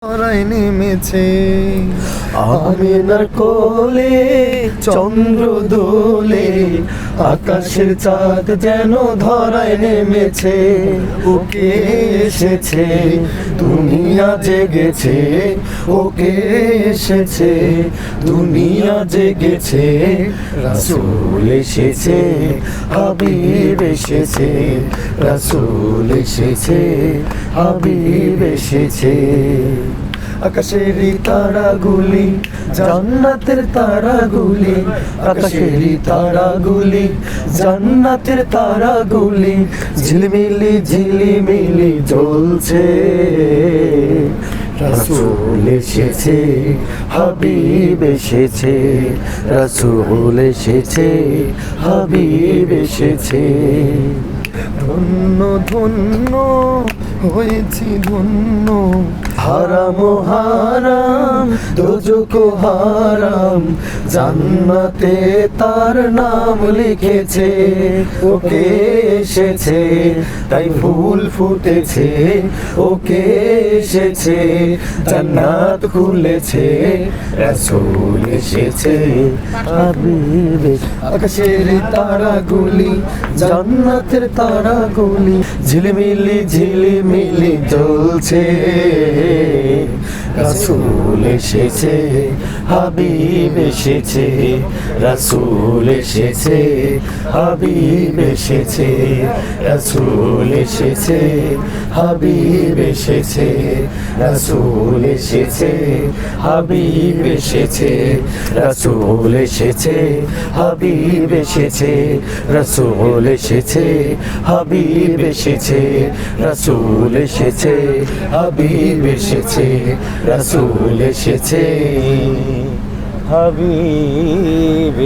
ধরায় নেমেছে আমিনার কোলে চন্দ্র দোলে, আকাশের চাঁদ যেন ধরায় নেমেছে। ওকে এসেছে, দুনিয়া জেগেছে। ওকে এসেছে, দুনিয়া জেগেছে। রাসূল এসেছে, হাবিব এসেছে। রাসূল এসেছে, হাবিব এসেছে। আকাশেরই তারাগুলি, জান্নাতের তারাগুলি। আকাশেরই তারাগুলি, জান্নাতের তারাগুলি। ঝিলমিলি ঝিলিমিলি জ্বলছে। রাসূল এসেছে, হাবিব এসেছে। রাসূল এসেছে, হাবিব এসেছে। ধন্য ধন্য হয়েছি ধন্য, হারাম হারাম দোজখ হারাম, জান্নাতে তার নাম লিখেছে। ওকে এসেছে, তাই ফুল ফুটেছে। ওকে এসেছে, জান্নাত খুলেছে। রাসূল এসেছে, হাবিব। আকাশের তারাগুলি, জান্নাতের তারাগুলি। ঝিলিমিলি ঝিলিমিলি জ্বলছে। রাসূল এসেছে, হাবিব এসেছে। রাসূল এসেছে, হাবিব এসেছে। রাসূল এসেছে, হাবিব এসেছে। রাসূল এসেছে, হাবিব এসেছে। রাসূল এসেছে, হাবিব এসেছে। রাসূল এসেছে, হাবিব এসেছে। রাসূল এসেছে, হাবিব এসেছে। রাসূল এসেছে, হাবিব।